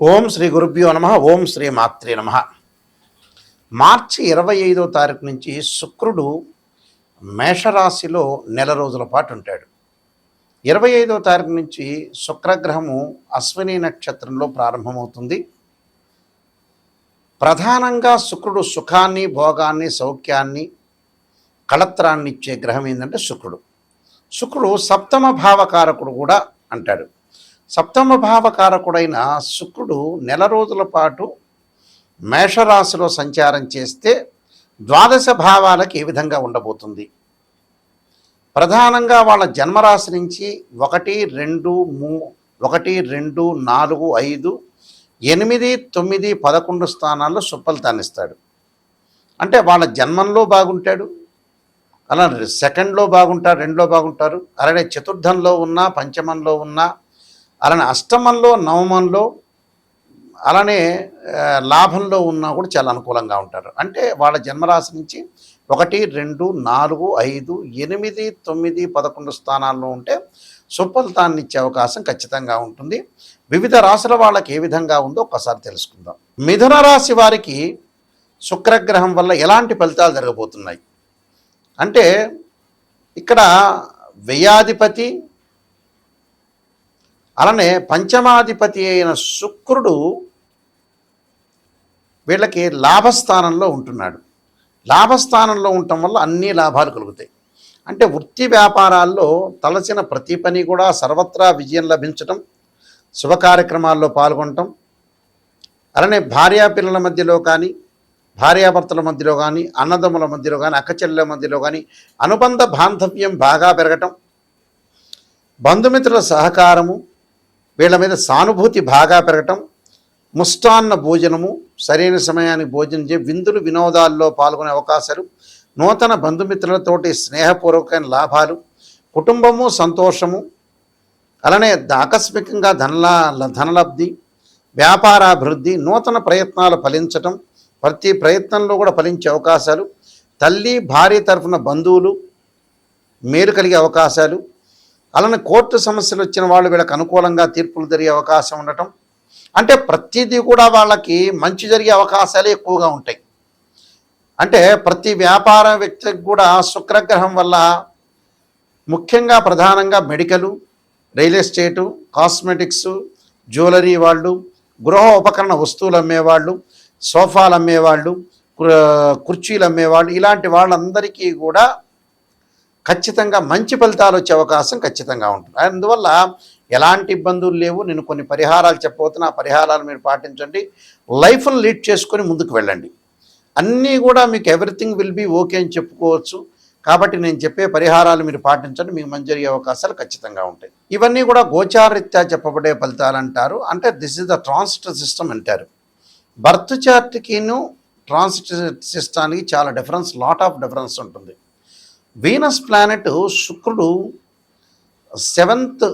ఓం శ్రీ గురుభ్యో నమ. ఓం శ్రీ మాత్రే నమ. మార్చి 25వ తారీఖు నుంచి శుక్రుడు మేషరాశిలో నెల రోజుల పాటు ఉంటాడు. 25వ తారీఖు నుంచి శుక్రగ్రహము అశ్విని నక్షత్రంలో ప్రారంభమవుతుంది. ప్రధానంగా శుక్రుడు సుఖాన్ని, భోగాన్ని, సౌఖ్యాన్ని, కళత్రాన్ని ఇచ్చే గ్రహం ఏంటంటే శుక్రుడు సప్తమ భావకారకుడు కూడా అంటాడు. సప్తమ భావకారకుడైన శుక్రుడు నెల రోజుల పాటు మేషరాశిలో సంచారం చేస్తే ద్వాదశ భావాలకు ఏ విధంగా ఉండబోతుంది? ప్రధానంగా వాళ్ళ జన్మరాశి నుంచి 1, 2, 4, 5, 8, 9, 11 స్థానాల్లో సుఫలితాన్ని ఇస్తాడు. అంటే వాళ్ళ జన్మంలో బాగుంటాడు, అలా సెకండ్లో బాగుంటారు, 2లో బాగుంటారు, అలానే చతుర్థంలో ఉన్నా, పంచమంలో ఉన్నా, అలానే అష్టమంలో, నవమంలో, అలానే లాభంలో ఉన్నా కూడా చాలా అనుకూలంగా ఉంటారు. అంటే వాళ్ళ జన్మరాశి నుంచి 1, 2, 4, 5, 8, 9, 11 స్థానాల్లో ఉంటే సుఫలితాన్ని ఇచ్చే అవకాశం ఖచ్చితంగా ఉంటుంది. వివిధ రాశుల వాళ్ళకి ఏ విధంగా ఉందో ఒకసారి తెలుసుకుందాం. మిథున రాశి వారికి శుక్రగ్రహం వల్ల ఎలాంటి ఫలితాలు జరగబోతున్నాయి అంటే, ఇక్కడ వ్యయాధిపతి అలానే పంచమాధిపతి అయిన శుక్రుడు వీళ్ళకి లాభస్థానంలో ఉంటున్నాడు. లాభస్థానంలో ఉండటం వల్ల అన్ని లాభాలు కలుగుతాయి. అంటే వృత్తి వ్యాపారాల్లో తలచిన ప్రతి పని కూడా సర్వత్రా విజయం లభించటం, శుభ కార్యక్రమాల్లో పాల్గొనటం, అలానే భార్యాపిల్లల మధ్యలో కానీ, భార్యాభర్తల మధ్యలో కానీ, అన్నదమ్ముల మధ్యలో కానీ, అక్కచెల్లెల మధ్యలో కానీ అనుబంధ బాంధవ్యం బాగా పెరగటం, బంధుమిత్రుల సహకారము, వీళ్ళ మీద సానుభూతి బాగా పెరగటం, ముష్టాన్న భోజనము, సరైన సమయానికి భోజనం చేసి విందులు వినోదాల్లో పాల్గొనే అవకాశాలు, నూతన బంధుమిత్రులతోటి స్నేహపూర్వకమైన లాభాలు, కుటుంబము సంతోషము, అలానే ఆకస్మికంగా ధనలబ్ధి, వ్యాపారాభివృద్ధి, నూతన ప్రయత్నాలు ఫలించటం, ప్రతి ప్రయత్నంలో కూడా ఫలించే అవకాశాలు, తల్లి భార్య తరఫున బంధువులు మేలు కలిగే అవకాశాలు, అలానే కోర్టు సమస్యలు వచ్చిన వాళ్ళు వీళ్ళకి అనుకూలంగా తీర్పులు జరిగే అవకాశం ఉండటం. అంటే ప్రతిదీ కూడా వాళ్ళకి మంచి జరిగే అవకాశాలు ఎక్కువగా ఉంటాయి. అంటే ప్రతి వ్యాపార వ్యక్తికి కూడా శుక్రగ్రహం వల్ల ముఖ్యంగా ప్రధానంగా medical, real estate, cosmetics, jewellery వాళ్ళు, గృహ ఉపకరణ వస్తువులు అమ్మేవాళ్ళు, సోఫాలు అమ్మేవాళ్ళు, కుర్చీలు అమ్మేవాళ్ళు, ఇలాంటి వాళ్ళందరికీ కూడా ఖచ్చితంగా మంచి ఫలితాలు వచ్చే అవకాశం ఖచ్చితంగా ఉంటుంది. అందువల్ల ఎలాంటి ఇబ్బందులు లేవు. నేను కొన్ని పరిహారాలు చెప్పబోతున్నా, ఆ పరిహారాలు మీరు పాటించండి, లైఫ్ను లీడ్ చేసుకొని ముందుకు వెళ్ళండి. అన్నీ కూడా మీకు ఎవ్రీథింగ్ విల్ బీ ఓకే అని చెప్పుకోవచ్చు. కాబట్టి నేను చెప్పే పరిహారాలు మీరు పాటించండి, మీకు మంచి జరిగే అవకాశాలు ఖచ్చితంగా ఉంటాయి. ఇవన్నీ కూడా గోచారరీత్యా చెప్పబడే ఫలితాలు అంటారు. అంటే this is the transit system అంటారు. బర్త్ చార్ట్కిను ట్రాన్సిట్ సిస్టానికి చాలా డిఫరెన్స్, లాట్ ఆఫ్ డిఫరెన్స్ ఉంటుంది. వీనస్ ప్లానెట్ శుక్రుడు 7th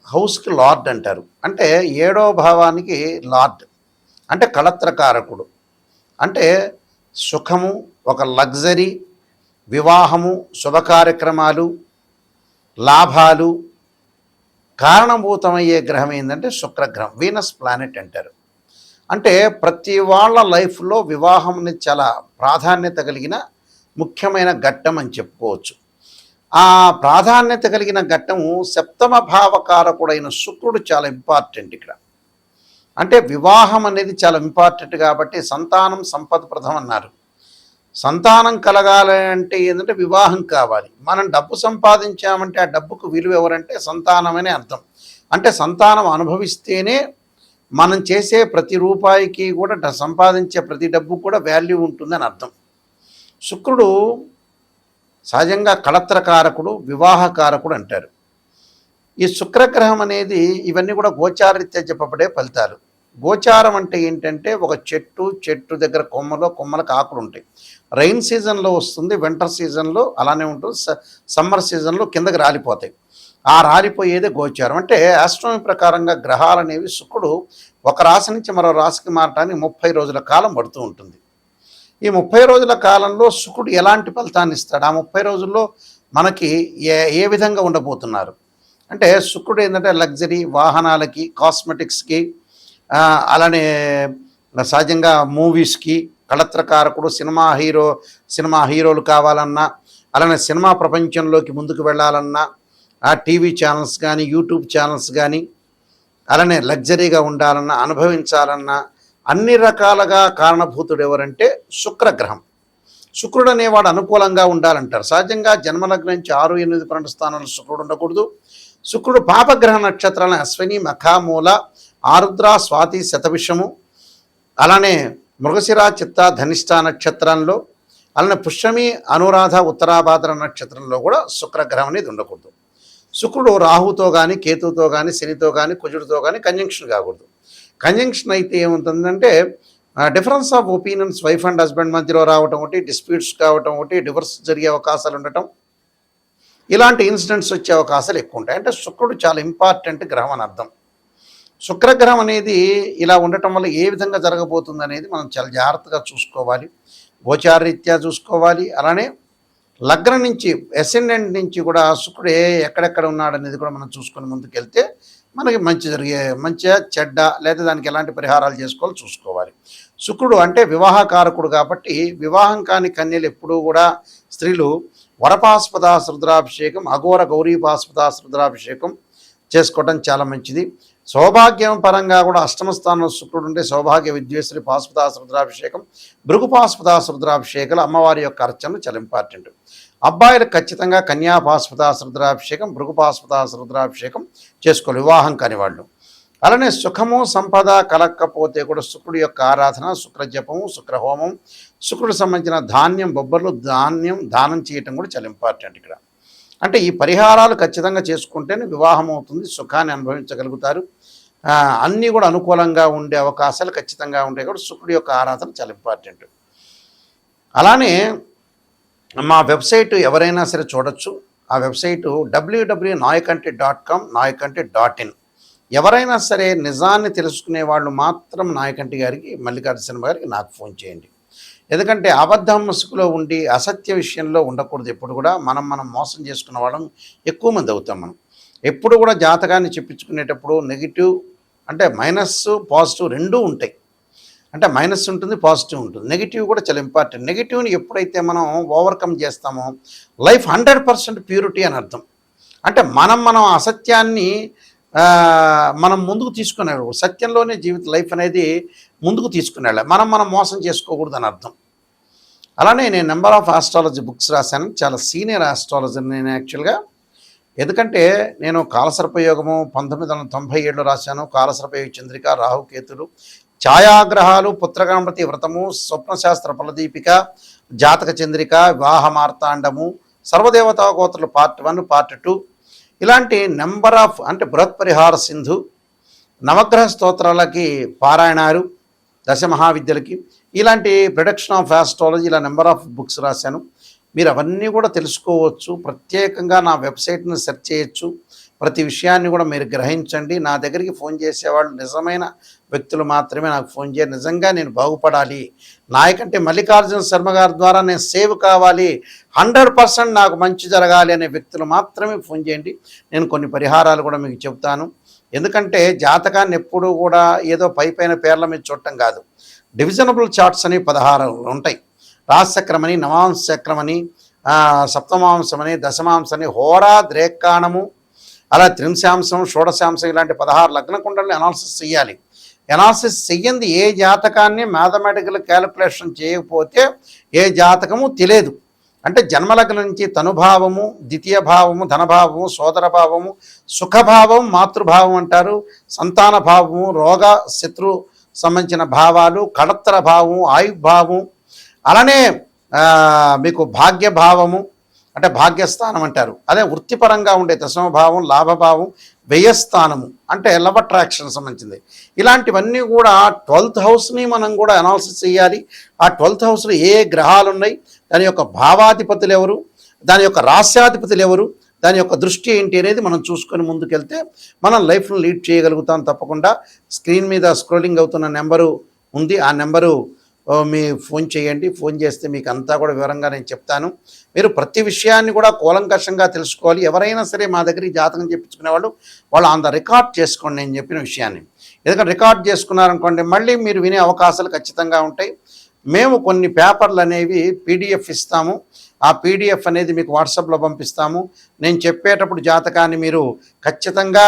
హౌస్కి లార్డ్ అంటారు. అంటే 7వ భావానికి లార్డ్, అంటే కళత్రకారకుడు. అంటే సుఖము, ఒక లగ్జరీ, వివాహము, శుభ కార్యక్రమాలు, లాభాలు కారణభూతమయ్యే గ్రహం ఏంటంటే శుక్రగ్రహం, వీనస్ ప్లానెట్ అంటారు. అంటే ప్రతి వాళ్ళ లైఫ్లో వివాహం అనేది చాలా ప్రాధాన్యత కలిగిన ముఖ్యమైన ఘట్టం అని చెప్పుకోవచ్చు. ఆ ప్రాధాన్యత కలిగిన ఘట్టము సప్తమ భావకారకుడైన శుక్రుడు చాలా ఇంపార్టెంట్ ఇక్కడ. అంటే వివాహం అనేది చాలా ఇంపార్టెంట్ కాబట్టి సంతానం సంపదప్రదం అన్నారు. సంతానం కలగాలి అంటే ఏంటంటే వివాహం కావాలి. మనం డబ్బు సంపాదించామంటే ఆ డబ్బుకు విలువ ఎవరంటే సంతానమనే అర్థం. అంటే సంతానం అనుభవిస్తేనే మనం చేసే ప్రతి రూపాయికి కూడా, సంపాదించే ప్రతి డబ్బు కూడా వాల్యూ ఉంటుందని అర్థం. శుక్రుడు సహజంగా కళత్రకారకుడు, వివాహకారకుడు అంటారు. ఈ శుక్రగ్రహం అనేది ఇవన్నీ కూడా గోచారరీత్యా చెప్పబడే ఫలితాలు. గోచారం అంటే ఏంటంటే ఒక చెట్టు దగ్గర కొమ్మలకు ఆకులు ఉంటాయి. రైన్ సీజన్లో వస్తుంది, వింటర్ సీజన్లో అలానే ఉంటుంది, సమ్మర్ సీజన్లో కిందకి రాలిపోతాయి. ఆ రాలిపోయేదే గోచారం. అంటే ఆస్ట్రానమీ ప్రకారంగా గ్రహాలు అనేవి శుక్రుడు ఒక రాశి నుంచి మరో రాశికి మారటానికి 30 రోజుల కాలం పడుతూ ఉంటుంది. ఈ 30 రోజుల కాలంలో శుక్రుడు ఎలాంటి ఫలితాన్ని ఇస్తాడు? ఆ 30 రోజుల్లో మనకి ఏ విధంగా ఉండబోతున్నారు అంటే, శుక్రుడు ఏంటంటే లగ్జరీ, వాహనాలకి, కాస్మెటిక్స్కి, అలానే సహజంగా మూవీస్కి కళత్రకారకుడు, సినిమా హీరోలు కావాలన్నా, అలానే సినిమా ప్రపంచంలోకి ముందుకు వెళ్ళాలన్నా, టీవీ ఛానల్స్ కానీ, యూట్యూబ్ ఛానల్స్ కానీ, అలానే లగ్జరీగా ఉండాలన్నా, అనుభవించాలన్నా అన్ని రకాలుగా కారణభూతుడు ఎవరంటే శుక్రగ్రహం. శుక్రుడు అనేవాడు అనుకూలంగా ఉండాలంటారు. సహజంగా జన్మలగ్నం నుంచి 6, 8, 12 స్థానాలు శుక్రుడు ఉండకూడదు. శుక్రుడు పాపగ్రహ నక్షత్రాలను అశ్విని, మఖ, మూల, ఆరుద్ర, స్వాతి, శతభిషము, అలానే మృగశిర, చిత్త, ధనిష్ట నక్షత్రంలో, అలానే పుష్యమి, అనురాధ, ఉత్తరాభాద్ర నక్షత్రంలో కూడా శుక్రగ్రహం అనేది ఉండకూడదు. శుక్రుడు రాహుతో కానీ, కేతువుతో కానీ, శనితో కానీ, కుజుడితో కానీ కంజంక్షన్ కాకూడదు. కంజంక్షన్ అయితే ఏముంటుందంటే difference of opinions wife and husband మధ్యలో రావటం ఒకటి, డిస్ప్యూట్స్ కావటం ఒకటి, డివర్స్ జరిగే అవకాశాలు ఉండటం, ఇలాంటి ఇన్సిడెంట్స్ వచ్చే అవకాశాలు ఎక్కువ ఉంటాయి. అంటే శుక్రుడు చాలా ఇంపార్టెంట్ గ్రహం అని అర్థం. శుక్రగ్రహం అనేది ఇలా ఉండటం వల్ల ఏ విధంగా జరగబోతుంది అనేది మనం చాలా జాగ్రత్తగా చూసుకోవాలి. గోచారరీత్యా చూసుకోవాలి. అలానే లగ్నం నుంచి, అసెండెంట్ నుంచి కూడా శుక్రుడు ఎక్కడెక్కడ ఉన్నాడనేది కూడా మనం చూసుకొని ముందుకెళ్తే మనకి మంచిగా చెడ్డ లేదా దానికి ఎలాంటి పరిహారాలు చేసుకోవాలో చూసుకోవాలి. శుక్రుడు అంటే వివాహకారకుడు కాబట్టి వివాహం కాని కన్యలు ఎప్పుడూ కూడా స్త్రీలు వరపాస్పదాస రుద్రాభిషేకం, అఘోర గౌరీపాస్పదాస రుద్రాభిషేకం చేసుకోవటం చాలా మంచిది. సౌభాగ్యం పరంగా కూడా అష్టమ స్థానంలో శుక్రుడు ఉంటే సౌభాగ్య విద్వేశ్వరి పాస్పదాస రుద్రాభిషేకం, భృగు పాస్పదాస రుద్రాభిషేకాలు, అమ్మవారి యొక్క అర్చనలు చాలా ఇంపార్టెంట్. అబ్బాయిలకు ఖచ్చితంగా కన్యా పాస్పదాస రుద్రాభిషేకం, భృగు పాస్పదాస రుద్రాభిషేకం చేసుకోవాలి వివాహం కాని వాళ్ళు. అలానే సుఖము సంపద కలక్కపోతే కూడా శుక్రుడి యొక్క ఆరాధన, శుక్ర జపము, శుక్రహోమం, శుక్రుడికి సంబంధించిన ధాన్యం, బొబ్బర్లు, దానం చేయటం కూడా చాలా ఇంపార్టెంట్ ఇక్కడ. అంటే ఈ పరిహారాలు ఖచ్చితంగా చేసుకుంటేనే వివాహం అవుతుంది, సుఖాన్ని అనుభవించగలుగుతారు. అన్నీ కూడా అనుకూలంగా ఉండే అవకాశాలు ఖచ్చితంగా ఉంటాయి. కూడా శుక్రుడి యొక్క ఆరాధన చాలా ఇంపార్టెంట్. అలానే మా వెబ్సైట్ ఎవరైనా సరే చూడొచ్చు. ఆ వెబ్సైటు www.nayakanti.com, nayakanti.in. ఎవరైనా సరే నిజాన్ని తెలుసుకునే వాళ్ళు మాత్రం నాయకంటి గారికి, మల్లికార్జున శర్మ గారికి నాకు ఫోన్ చేయండి. ఎందుకంటే అబద్ధం ముసుగులో ఉండి అసత్య విషయంలో ఉండకూడదు. ఎప్పుడు కూడా మనం మోసం చేసుకున్న వాళ్ళం ఎక్కువ మంది అవుతాం. మనం ఎప్పుడు కూడా జాతకాన్ని చెప్పించుకునేటప్పుడు నెగిటివ్ అంటే మైనస్ పాజిటివ్ రెండూ ఉంటాయి. అంటే మైనస్ ఉంటుంది, పాజిటివ్ ఉంటుంది. నెగిటివ్ కూడా చాలా ఇంపార్టెంట్. నెగిటివ్ని ఎప్పుడైతే మనం ఓవర్కమ్ చేస్తామో లైఫ్ 100% ప్యూరిటీ అని అర్థం. అంటే మనం అసత్యాన్ని మనం ముందుకు తీసుకునేవాడు, సత్యంలోనే లైఫ్ అనేది ముందుకు తీసుకునేళ్ళ. మనం మోసం చేసుకోకూడదు అని అర్థం. అలానే నేను నెంబర్ ఆఫ్ ఆస్ట్రాలజీ బుక్స్ రాశాను. చాలా సీనియర్ ఆస్ట్రాలజర్ నేను యాక్చువల్గా. ఎందుకంటే నేను కాలసర్పయోగము 1997లో రాశాను. కాలసర్పయోగ చంద్రిక, రాహుకేతులు, ఛాయాగ్రహాలు, పుత్రగణపతి వ్రతము, స్వప్నశాస్త్ర ఫలదీపిక, జాతక చంద్రిక, వివాహ మార్తాండము, సర్వదేవతా గోత్రులు పార్ట్ 1, పార్ట్ 2, ఇలాంటి నెంబర్ ఆఫ్ అంటే బృహత్ పరిహార సింధు, నవగ్రహ స్తోత్రాలకి పారాయణాలు, దశమహావిద్యలకి, ఇలాంటి ప్రొడక్షన్ ఆఫ్ ఆస్ట్రాలజీ, ఇలా నెంబర్ ఆఫ్ బుక్స్ రాశాను. మీరు అవన్నీ కూడా తెలుసుకోవచ్చు. ప్రత్యేకంగా నా వెబ్సైట్ని సెర్చ్ చేయొచ్చు. ప్రతి విషయాన్ని కూడా మీరు గ్రహించండి. నా దగ్గరికి ఫోన్ చేసేవాళ్ళు నిజమైన వ్యక్తులు మాత్రమే నాకు ఫోన్ చేయాలి. నిజంగా నేను బాగుపడాలి, నాయకంటే మల్లికార్జున శర్మ గారి ద్వారా నేను సేవ్ కావాలి, 100% నాకు మంచి జరగాలి అనే వ్యక్తులు మాత్రమే ఫోన్ చేయండి. నేను కొన్ని పరిహారాలు కూడా మీకు చెప్తాను. ఎందుకంటే జాతకాన్ని ఎప్పుడూ కూడా ఏదో పైపైన పేర్ల మీద చూడటం కాదు. డివిజనబుల్ చార్ట్స్ అని 16 ఉంటాయి. రాశిచక్రమని, నవాంశ చక్రమని, సప్తమాంశమని, దశమాంశని, హోరా, ద్రేక్కాణము, అలా త్రింశాంశం, షోడశాంశం, ఇలాంటి 16 లగ్న కుండల్ని అనాలిసిస్ చేయాలి. అనాలిసిస్ చెయ్యంది ఏ జాతకాన్ని మ్యాథమెటికల్ క్యాలిక్యులేషన్ చేయకపోతే ఏ జాతకము తెలియదు. అంటే జన్మలగ్నం నుంచి తనుభావము, ద్వితీయ భావము, ధనభావము, సోదర భావము, సుఖభావం, మాతృభావం అంటారు, సంతాన భావము, రోగ శత్రు సంబంధించిన భావాలు, కళత్ర భావము, ఆయుర్భావము, అలానే మీకు భాగ్యభావము అంటే భాగ్యస్థానం అంటారు. అదే వృత్తిపరంగా ఉండే దశమభావం, లాభభావం, వ్యయస్థానము అంటే లవ్ అట్రాక్షన్ సంబంధించింది. ఇలాంటివన్నీ కూడా 12th హౌస్ని మనం కూడా అనాలిసిస్ చేయాలి. ఆ 12th హౌస్లో ఏ గ్రహాలు ఉన్నాయి, దాని యొక్క భావాధిపతులు ఎవరు, దాని యొక్క రాస్యాధిపతులు ఎవరు, దాని యొక్క దృష్టి ఏంటి అనేది మనం చూసుకొని ముందుకెళ్తే మనం లైఫ్ను లీడ్ చేయగలుగుతాం. తప్పకుండా స్క్రీన్ మీద స్క్రోలింగ్ అవుతున్న నెంబరు ఉంది. ఆ నెంబరు మీ ఫోన్ చేయండి. ఫోన్ చేస్తే మీకు అంతా కూడా వివరంగా నేను చెప్తాను. మీరు ప్రతి విషయాన్ని కూడా కూలంకషంగా తెలుసుకోవాలి. ఎవరైనా సరే మా దగ్గర జాతకం చెప్పించుకునేవాళ్ళు వాళ్ళు ఆన్ ద రికార్డ్ చేసుకోండి నేను చెప్పిన విషయాన్ని. ఎందుకంటే రికార్డ్ చేసుకున్నారనుకోండి మళ్ళీ మీరు వినే అవకాశాలు ఖచ్చితంగా ఉంటాయి. మేము కొన్ని పేపర్లు అనేవి పీడిఎఫ్ ఇస్తాము. ఆ పీడిఎఫ్ అనేది మీకు వాట్సాప్లో పంపిస్తాము. నేను చెప్పేటప్పుడు జాతకాన్ని మీరు ఖచ్చితంగా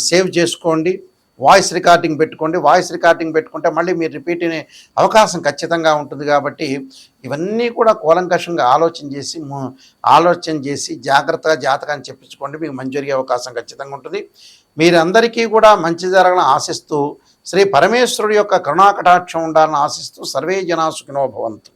సేవ్ చేసుకోండి. వాయిస్ రికార్డింగ్ పెట్టుకోండి. వాయిస్ రికార్డింగ్ పెట్టుకుంటే మళ్ళీ మీరు రిపీట్ అనే అవకాశం ఖచ్చితంగా ఉంటుంది. కాబట్టి ఇవన్నీ కూడా కూలంకషంగా ఆలోచన చేసి జాగ్రత్తగా జాతకాన్ని చెప్పించుకోండి. మీకు మంచి జరిగే అవకాశం ఖచ్చితంగా ఉంటుంది. మీరందరికీ కూడా మంచి జరగాలని ఆశిస్తూ శ్రీ పరమేశ్వరుడి యొక్క కరుణాకటాక్షం ఉండాలని ఆశిస్తూ సర్వే జనా సుఖినో భవంతు.